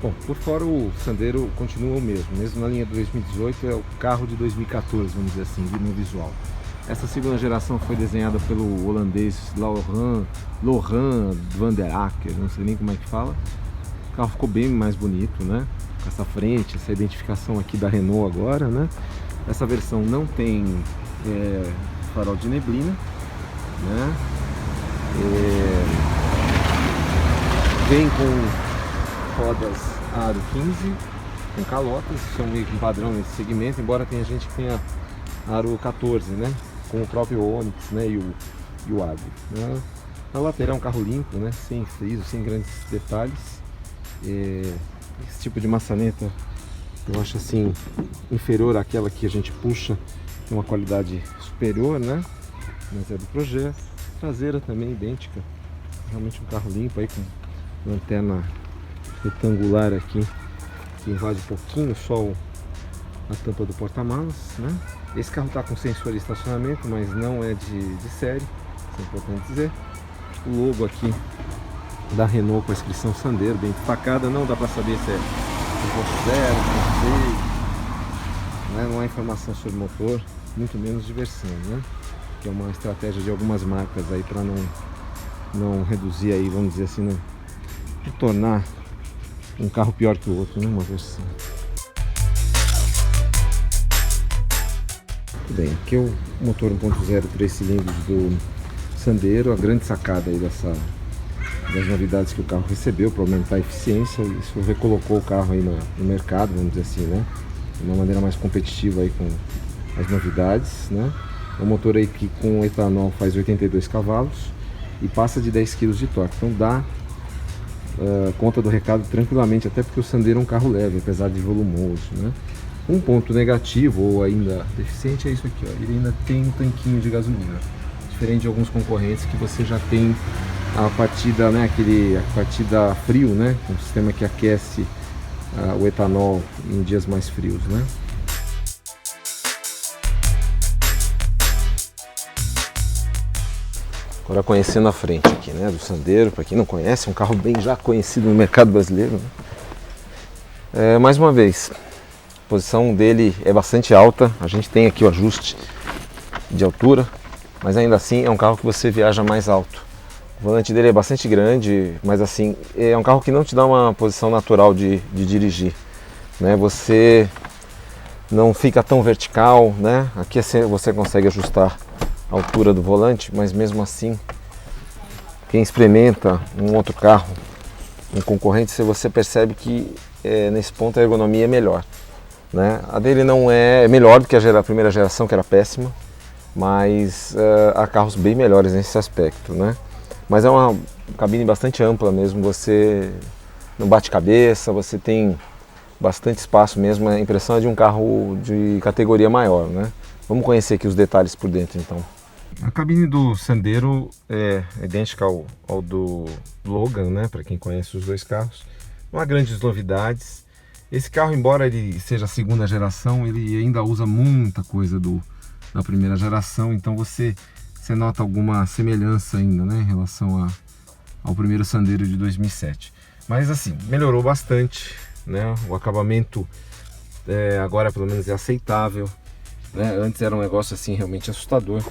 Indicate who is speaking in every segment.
Speaker 1: Bom, por fora o Sandero continua o mesmo na linha de 2018, é o carro de 2014, vamos dizer assim, no visual. Essa segunda geração foi desenhada pelo holandês Laurent van der Acker, não sei nem como é que fala. O carro ficou bem mais bonito, né? Com essa frente, essa identificação aqui da Renault agora, né? Essa versão não tem farol de neblina, né? Vem com rodas aro 15, com calotas, são meio que um padrão nesse segmento, embora tenha gente que tenha aro 14, né? Com o próprio Onix, né? E o Agri, né? Na lateral é um carro limpo, né? Sem friso, sem grandes detalhes. Esse tipo de maçaneta eu acho assim inferior àquela que a gente puxa, tem uma qualidade superior, né? Mas é do projeto. Traseira também idêntica, realmente um carro limpo aí, com lanterna retangular aqui que invade um pouquinho só a tampa do porta-malas, né? Esse carro está com sensor de estacionamento, mas não é de série, isso é importante dizer. O logo aqui da Renault com a inscrição Sandero bem destacada, não dá para saber se é 1.0, 1.6, né? Não há informação sobre motor, muito menos de versão, né? Que é uma estratégia de algumas marcas aí para não reduzir aí, vamos dizer assim, não tornar um carro pior que o outro, né? Uma versão. Muito bem, aqui é o motor 1.0 3 cilindros do Sandero, a grande sacada aí das novidades que o carro recebeu para aumentar a eficiência. Isso recolocou o carro aí no mercado, vamos dizer assim, né? De uma maneira mais competitiva aí com as novidades, né? É um motor aí que com etanol faz 82 cavalos e passa de 10 kg de torque, então dá conta do recado tranquilamente, até porque o Sandero é um carro leve, apesar de volumoso, né? Um ponto negativo ou ainda deficiente é isso aqui, ó. Ele ainda tem um tanquinho de gasolina, diferente de alguns concorrentes que você já tem a partida, né, a partida frio, né, um sistema que aquece o etanol em dias mais frios, né? Agora conhecendo a frente aqui, né, do Sandero, para quem não conhece, é um carro bem já conhecido no mercado brasileiro, né? Mais uma vez, a posição dele é bastante alta, a gente tem aqui o ajuste de altura, mas ainda assim é um carro que você viaja mais alto. O volante dele é bastante grande, mas assim, é um carro que não te dá uma posição natural de dirigir, né? Você não fica tão vertical, né? Aqui você consegue ajustar a altura do volante, mas mesmo assim, quem experimenta um outro carro, um concorrente, você percebe que nesse ponto a ergonomia é melhor, né? A dele não é melhor do que a primeira geração, que era péssima, mas há carros bem melhores nesse aspecto, né? Mas é uma cabine bastante ampla mesmo, você não bate cabeça, você tem bastante espaço mesmo, a impressão é de um carro de categoria maior, né? Vamos conhecer aqui os detalhes por dentro então. A cabine do Sandero é idêntica ao do Logan, né? Para quem conhece os dois carros. Não há grandes novidades. Esse carro, embora ele seja a segunda geração, ele ainda usa muita coisa da primeira geração, então você nota alguma semelhança ainda, né, em relação ao primeiro Sandero de 2007. Mas assim, melhorou bastante, né? O acabamento agora pelo menos é aceitável, né? Antes era um negócio assim realmente assustador.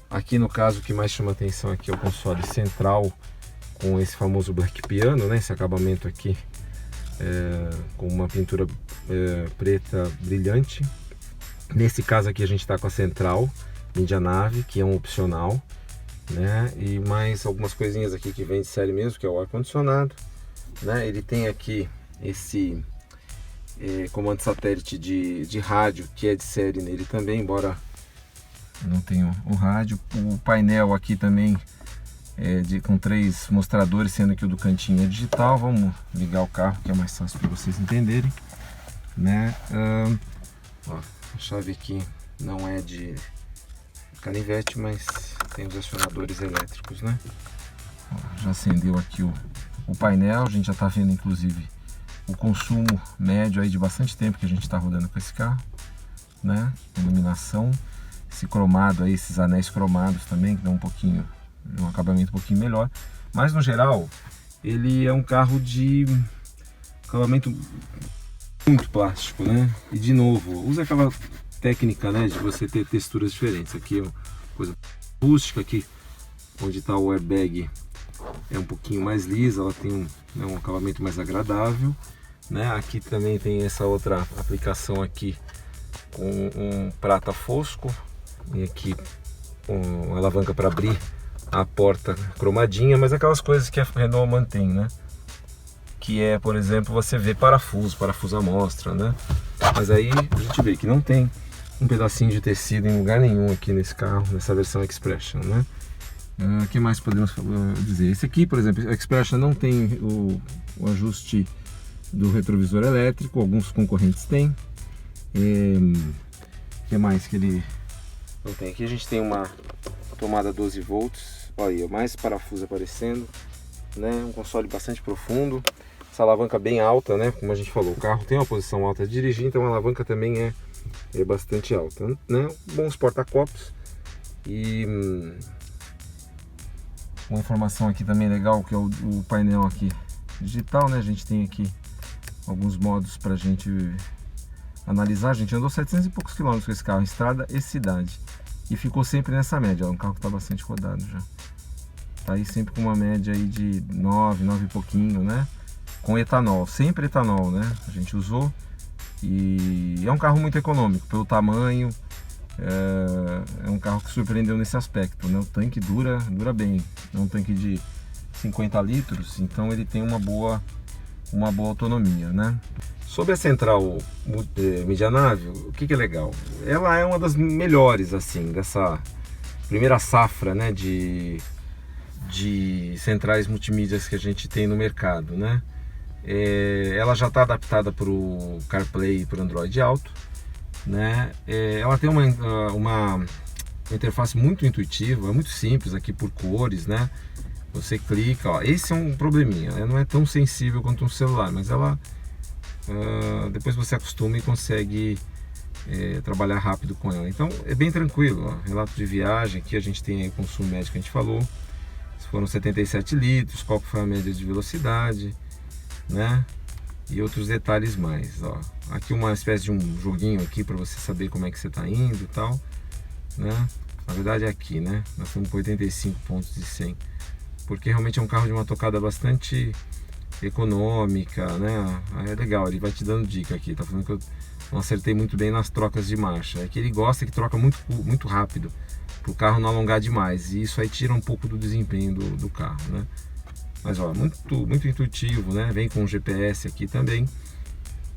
Speaker 1: Aqui no caso o que mais chama atenção aqui é o console central com esse famoso Black Piano, né? Esse acabamento aqui com uma pintura preta brilhante. Nesse caso aqui a gente está com a central Mídia Nave, que é um opcional, né? E mais algumas coisinhas aqui que vem de série mesmo, que é o ar-condicionado, né? Ele tem aqui esse comando satélite de rádio, que é de série nele também, embora não tenha o rádio. O painel aqui também com 3 mostradores, sendo que o do cantinho é digital. Vamos ligar o carro, que é mais fácil para vocês entenderem, né? Ó, a chave aqui não é de canivete, mas tem os acionadores elétricos, né? Ó, já acendeu aqui o painel, a gente já está vendo inclusive o consumo médio aí de bastante tempo que a gente está rodando com esse carro, né? Iluminação, esse cromado aí, esses anéis cromados também, que dão um acabamento um pouquinho melhor, mas no geral ele é um carro de acabamento muito plástico, né? E de novo, usa aquela técnica, né, de você ter texturas diferentes. Aqui é uma coisa rústica, aqui onde está o airbag é um pouquinho mais lisa, ela tem um acabamento mais agradável, né? Aqui também tem essa outra aplicação aqui com um prata fosco e aqui uma alavanca para abrir a porta cromadinha, mas aquelas coisas que a Renault mantém, né? Que é, por exemplo, você vê parafuso à mostra, né? Mas aí a gente vê que não tem um pedacinho de tecido em lugar nenhum aqui nesse carro, nessa versão Expression, né? O que mais podemos dizer? Esse aqui, por exemplo, o Expression não tem o ajuste do retrovisor elétrico, alguns concorrentes têm. O que mais que ele não tem? Aqui a gente tem uma tomada 12 volts, olha aí, mais parafuso aparecendo, né? Um console bastante profundo, essa alavanca bem alta, né? Como a gente falou, o carro tem uma posição alta de dirigir, então a alavanca também é bastante alta, né? Bons porta-copos e uma informação aqui também legal, que é o painel aqui digital, né? A gente tem aqui alguns modos para a gente analisar. A gente andou 700 e poucos quilômetros com esse carro, estrada e cidade, e ficou sempre nessa média. É um carro que está bastante rodado já, tá aí sempre com uma média aí de 9 e pouquinho, né? Com etanol, sempre etanol, né? A gente usou, e é um carro muito econômico pelo tamanho. É um carro que surpreendeu nesse aspecto, né? O tanque dura bem, é um tanque de 50 litros, então ele tem uma boa autonomia, né? Sobre a central Medianave, o que é legal? Ela é uma das melhores, assim, dessa primeira safra, né, de centrais multimídias que a gente tem no mercado, né? Ela já está adaptada para o CarPlay e para o Android Auto, né? Ela tem uma interface muito intuitiva, muito simples aqui por cores, né? Você clica, ó, esse é um probleminha, ela não é tão sensível quanto um celular, mas ela depois você acostuma e consegue trabalhar rápido com ela. Então é bem tranquilo, ó. Relato de viagem, aqui a gente tem aí o consumo médio que a gente falou, foram 77 litros, qual foi a média de velocidade, né? E outros detalhes mais, ó. Aqui uma espécie de um joguinho aqui para você saber como é que você está indo e tal, né? Na verdade é aqui, né? Nós estamos com 85 pontos de 100, porque realmente é um carro de uma tocada bastante econômica, né? É legal, ele vai te dando dica aqui, tá falando que eu não acertei muito bem nas trocas de marcha. É que ele gosta que troca muito rápido, para o carro não alongar demais, e isso aí tira um pouco do desempenho do carro, né? Mas ó, muito intuitivo, né? Vem com GPS aqui também,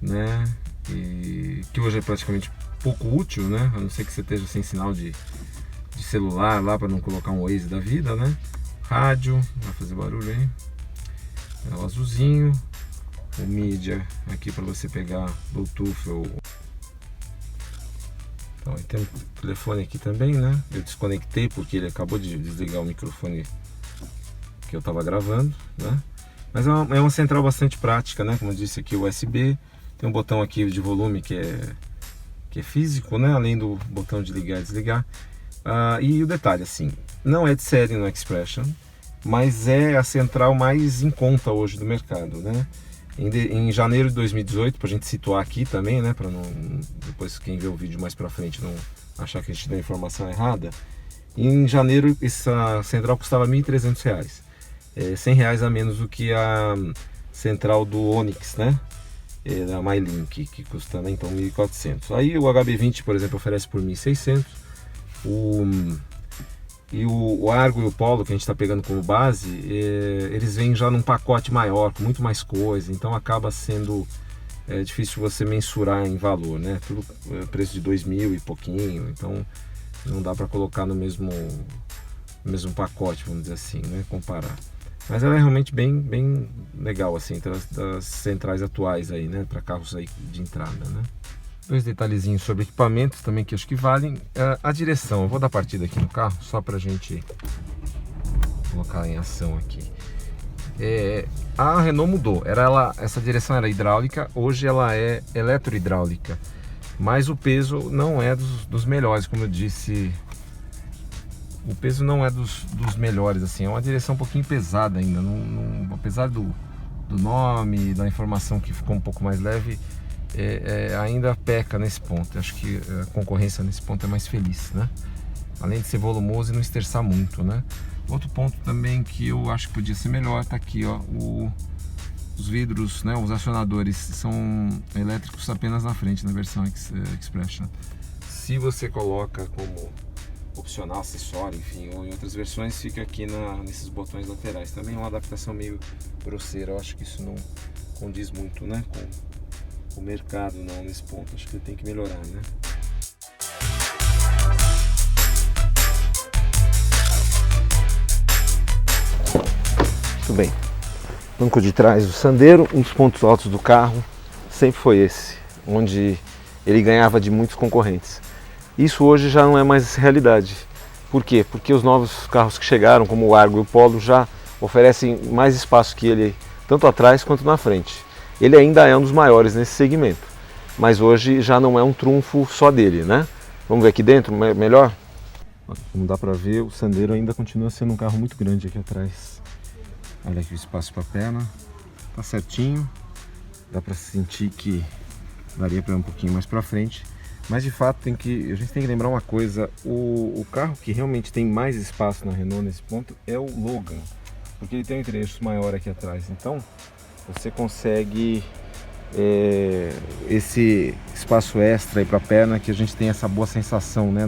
Speaker 1: né? E que hoje é praticamente pouco útil, né? A não ser que você esteja sem sinal de celular lá, para não colocar um Waze da vida, né? Rádio, vai fazer barulho aí. É o azulzinho, o mídia aqui para você pegar Bluetooth ou... Então, tem um telefone aqui também, né? Eu desconectei porque ele acabou de desligar o microfone que eu estava gravando, né? Mas é uma central bastante prática, né? Como eu disse aqui, USB, tem um botão aqui de volume que é físico, né? Além do botão de ligar e desligar. E o detalhe, assim, não é de série no Expression, mas é a central mais em conta hoje do mercado, né? Em janeiro de 2018, para a gente situar aqui também, né? Para não depois quem vê o vídeo mais para frente não achar que a gente deu a informação errada. Em janeiro essa central custava R$ 1.300, R$100 a menos do que a central do Onix, né? Da MyLink, que custa, né, então R$1.400. Aí o HB20, por exemplo, oferece por R$1.600. O Argo e o Polo, que a gente está pegando como base, eles vêm já num pacote maior, com muito mais coisa, então acaba sendo difícil você mensurar em valor, né? Tudo preço de 2.000 e pouquinho, então não dá para colocar no mesmo pacote, vamos dizer assim, né? Comparar. Mas ela é realmente bem legal, assim, das centrais atuais aí, né? Para carros aí de entrada, né? Dois detalhezinhos sobre equipamentos também que acho que valem. A direção, eu vou dar partida aqui no carro só para a gente colocar em ação aqui. A Renault mudou, essa direção era hidráulica, hoje ela é eletrohidráulica, mas o peso não é dos melhores, como eu disse. O peso não é dos melhores, assim, é uma direção um pouquinho pesada ainda, apesar do do nome, da informação que ficou um pouco mais leve, ainda peca nesse ponto. Eu acho que a concorrência nesse ponto é mais feliz, né? Além de ser volumoso e não esterçar muito, né? Outro ponto também que eu acho que podia ser melhor, tá aqui, ó, os vidros, né, os acionadores são elétricos apenas na frente, na versão Expression. Se você coloca como opcional, acessório, enfim, ou em outras versões, fica aqui nesses botões laterais. Também é uma adaptação meio grosseira, eu acho que isso não condiz muito, né, com o mercado não, nesse ponto. Acho que ele tem que melhorar, né? Muito bem. Banco de trás do Sandero, um dos pontos altos do carro sempre foi esse, onde ele ganhava de muitos concorrentes. Isso hoje já não é mais realidade. Por quê? Porque os novos carros que chegaram, como o Argo e o Polo, já oferecem mais espaço que ele, tanto atrás quanto na frente. Ele ainda é um dos maiores nesse segmento, mas hoje já não é um trunfo só dele, né? Vamos ver aqui dentro, melhor? Como dá para ver, o Sandero ainda continua sendo um carro muito grande aqui atrás. Olha aqui o espaço para a perna, tá certinho, dá para sentir que daria para ir um pouquinho mais para frente, mas de fato a gente tem que lembrar uma coisa: o carro que realmente tem mais espaço na Renault nesse ponto é o Logan, porque ele tem um entreeixo maior aqui atrás, então você consegue esse espaço extra aí para a perna, que a gente tem essa boa sensação, né,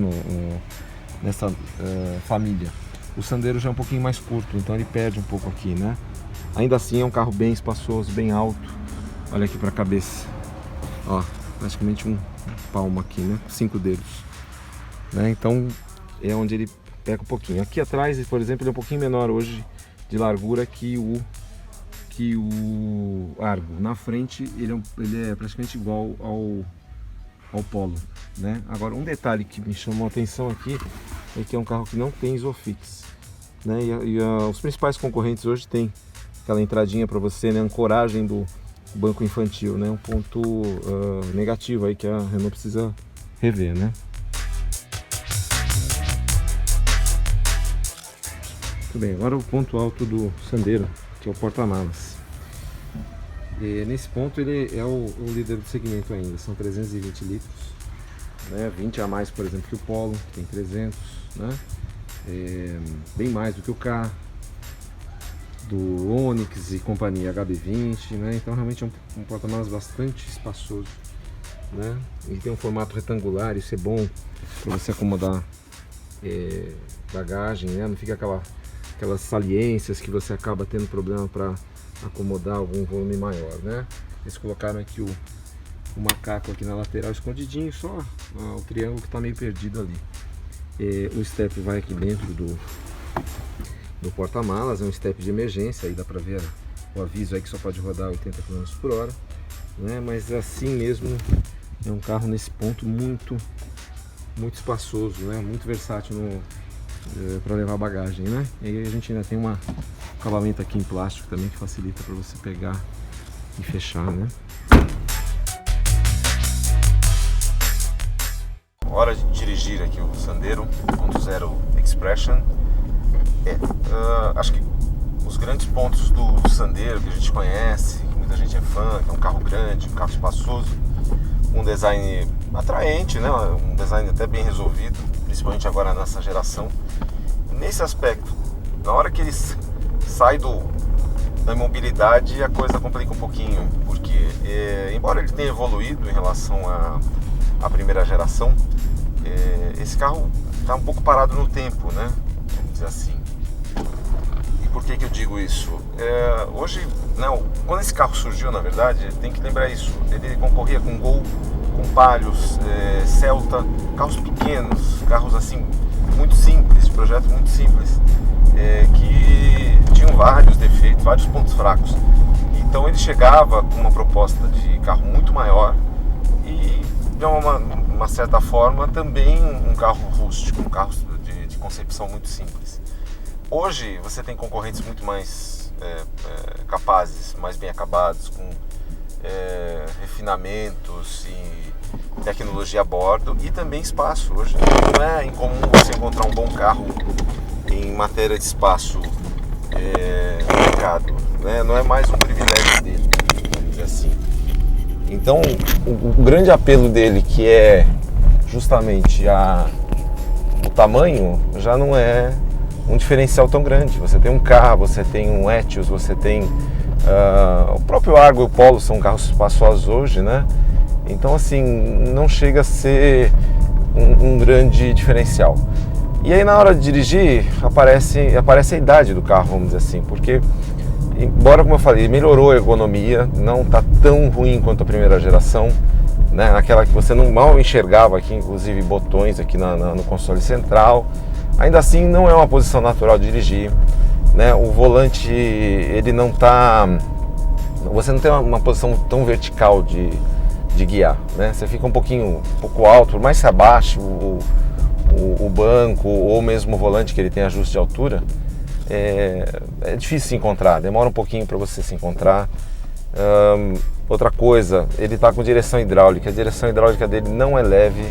Speaker 1: nessa família. O Sandero já é um pouquinho mais curto, então ele perde um pouco aqui, né? Ainda assim é um carro bem espaçoso, bem alto. Olha aqui para a cabeça, ó, praticamente um palmo aqui, né? 5 dedos, né? Então é onde ele pega um pouquinho. Aqui atrás, por exemplo, ele é um pouquinho menor hoje de largura que o Argo. Na frente ele é praticamente igual ao Polo, né? Agora, um detalhe que me chamou a atenção aqui é que é um carro que não tem Isofix, né? Os principais concorrentes hoje têm aquela entradinha para você, né? Ancoragem do banco infantil, né? Um ponto negativo aí que a Renault precisa rever, né? Muito bem, agora o ponto alto do Sandero, que é o porta-malas. Nesse ponto ele é o líder do segmento ainda, são 320 litros, né? 20 a mais, por exemplo, que o Polo, que tem 300, né? Bem mais do que o K, do Onix e companhia HB20, né? Então realmente é um porta-malas bastante espaçoso, né? Ele tem um formato retangular, isso é bom para você acomodar bagagem, né? Não fica aquelas saliências que você acaba tendo problema para acomodar algum volume maior, né? Eles colocaram aqui o macaco aqui na lateral escondidinho, só o triângulo que está meio perdido ali. O step vai aqui dentro do porta-malas, é um step de emergência, aí dá para ver o aviso aí que só pode rodar 80 km por hora, né? Mas assim mesmo é um carro nesse ponto muito espaçoso, né? Muito versátil para levar bagagem, né? E aí a gente ainda tem um acabamento aqui em plástico também que facilita para você pegar e fechar, né? Hora de dirigir aqui o Sandero 1.0 Expression. Acho que os grandes pontos do Sandero que a gente conhece, que muita gente é fã, que é um carro grande, um carro espaçoso, um design atraente, né? Um design até bem resolvido, principalmente agora nessa geração. Nesse aspecto, na hora que ele sai da imobilidade, a coisa complica um pouquinho, porque embora ele tenha evoluído em relação à primeira geração, esse carro está um pouco parado no tempo, né? Vamos dizer assim. E por que eu digo isso? Hoje, não, quando esse carro surgiu, na verdade, tem que lembrar isso. Ele concorria com Gol, com Palio, Celta, carros pequenos, carros assim muito simples, projetos muito simples, que tinham vários defeitos, vários pontos fracos. Então ele chegava com uma proposta de carro muito maior e, de uma certa forma, também um carro rústico, um carro de concepção muito simples. Hoje você tem concorrentes muito mais capazes, mais bem acabados, com refinamentos e tecnologia a bordo e também espaço. Hoje não é incomum você encontrar um bom carro em matéria de espaço no mercado. né? Não é mais um privilégio dele, vamos dizer assim. Então, o grande apelo dele, que é justamente o tamanho, já não é um diferencial tão grande. Você tem um Ka, você tem um Etios, você tem o próprio Argo e o Polo, são carros espaçosos hoje, né? Então, assim, não chega a ser um grande diferencial. E aí, na hora de dirigir, aparece a idade do carro, vamos dizer assim, porque, embora, como eu falei, melhorou a ergonomia, não está tão ruim quanto a primeira geração, né? Aquela que você não mal enxergava aqui, inclusive botões aqui no console central. Ainda assim, não é uma posição natural de dirigir, né? O volante, ele não está... Você não tem uma posição tão vertical de guiar, né? Você fica um pouco alto, por mais que se abaixe o banco ou mesmo o volante, que ele tem ajuste de altura, é difícil se encontrar, demora um pouquinho para você se encontrar. Outra coisa, ele está com direção hidráulica. A direção hidráulica dele não é leve,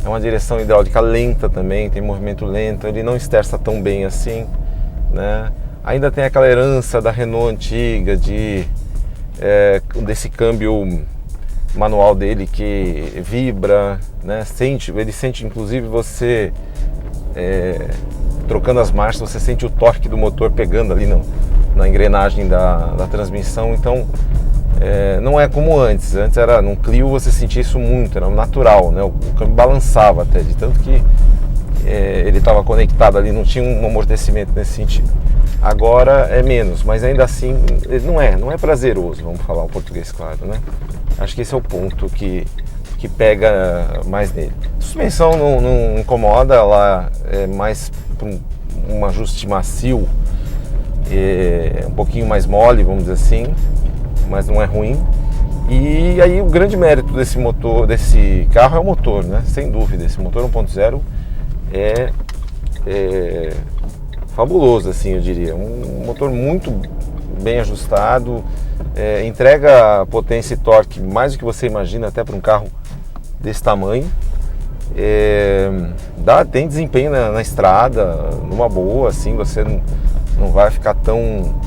Speaker 1: é uma direção hidráulica lenta também, tem movimento lento, ele não esterça tão bem assim, né? Ainda tem aquela herança da Renault antiga, desse câmbio manual dele que vibra, né? Ele sente, inclusive, você trocando as marchas, você sente o torque do motor pegando ali na engrenagem da transmissão. Então não é como antes era num Clio, você sentia isso muito, era natural, né? O câmbio balançava até, de tanto que ele estava conectado ali, não tinha um amortecimento nesse sentido. Agora é menos, mas ainda assim não é prazeroso, vamos falar o português claro, né? Acho que esse é o ponto que pega mais nele. A suspensão não incomoda, ela é mais um ajuste macio, um pouquinho mais mole, vamos dizer assim, mas não é ruim. E aí o grande mérito desse carro é o motor, né? Sem dúvida, esse motor 1.0 é fabuloso, assim, eu diria. Um motor muito bem ajustado, entrega potência e torque mais do que você imagina, até para um carro desse tamanho. Tem desempenho na estrada, numa boa, assim, você não vai ficar tão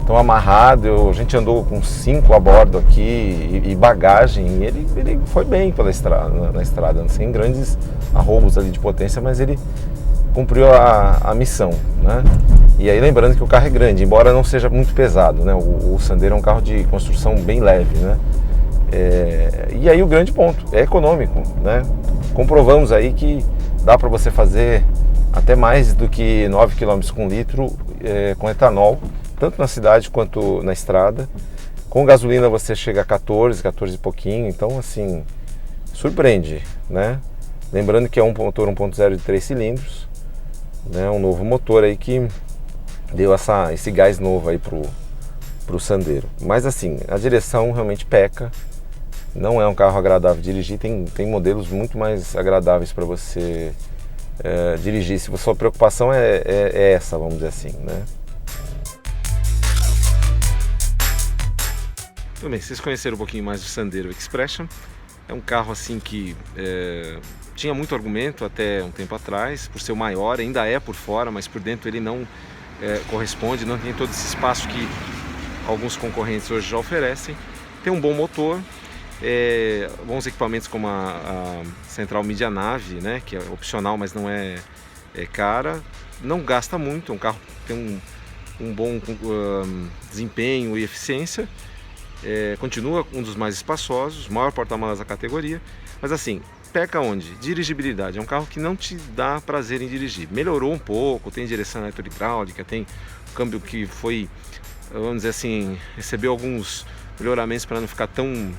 Speaker 1: amarrado. A gente andou com 5 a bordo aqui e bagagem, e ele foi bem pela estrada, na estrada, sem grandes arroubos ali de potência, mas ele cumpriu a missão, né? E aí, lembrando que o carro é grande, embora não seja muito pesado, né? O Sandero é um carro de construção bem leve, né? E aí o grande ponto, é econômico, né? Comprovamos aí que dá para você fazer até mais do que 9 km com litro com etanol, tanto na cidade quanto na estrada. Com gasolina você chega a 14 e pouquinho, então assim, surpreende, né? Lembrando que é um motor 1.0 de 3 cilindros, né? Um novo motor aí que deu esse gás novo aí pro Sandero. Mas assim, a direção realmente peca, não é um carro agradável de dirigir, tem modelos muito mais agradáveis para você dirigir, se a sua preocupação é essa, vamos dizer assim, né? Tudo bem, vocês conheceram um pouquinho mais do Sandero Expression. É um carro assim que tinha muito argumento até um tempo atrás, por ser o maior, ainda é por fora, mas por dentro ele não corresponde, não tem todo esse espaço que alguns concorrentes hoje já oferecem. Tem um bom motor, bons equipamentos como a central mídia nave, né, que é opcional, mas não é cara, não gasta muito, é um carro que tem um bom desempenho e eficiência. Continua um dos mais espaçosos, maior porta-malas da categoria, mas assim, peca onde? Dirigibilidade, é um carro que não te dá prazer em dirigir. Melhorou um pouco, tem direção eletrohidráulica, tem câmbio que foi, vamos dizer assim, recebeu alguns melhoramentos para não ficar tão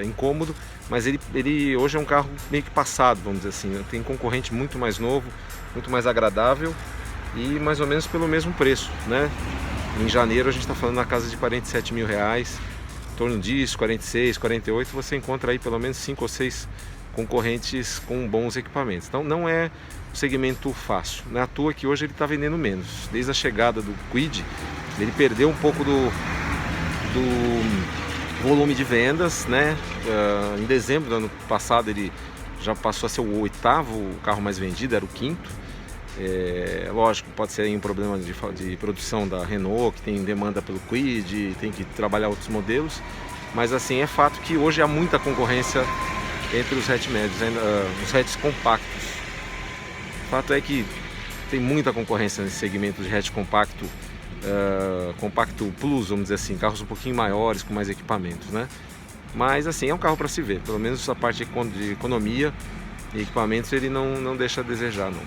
Speaker 1: incômodo, mas ele hoje é um carro meio que passado, vamos dizer assim, tem concorrente muito mais novo, muito mais agradável e mais ou menos pelo mesmo preço, né? Em janeiro a gente está falando na casa de R$47 mil, em torno disso, 46, 48, você encontra aí pelo menos 5 ou 6 concorrentes com bons equipamentos. Então não é um segmento fácil, não é à toa que hoje ele está vendendo menos. Desde a chegada do Kwid, ele perdeu um pouco do volume de vendas, né? Em dezembro do ano passado ele já passou a ser o 8º carro mais vendido, era o 5º. Lógico, pode ser aí um problema de produção da Renault, que tem demanda pelo Kwid, tem que trabalhar outros modelos, mas assim, é fato que hoje há muita concorrência entre os hatch médios, os hatches compactos. O fato é que tem muita concorrência nesse segmento de hatch compacto, compacto plus, vamos dizer assim, carros um pouquinho maiores, com mais equipamentos, né? Mas assim, é um carro para se ver, pelo menos a parte de economia e equipamentos ele não deixa a desejar, não.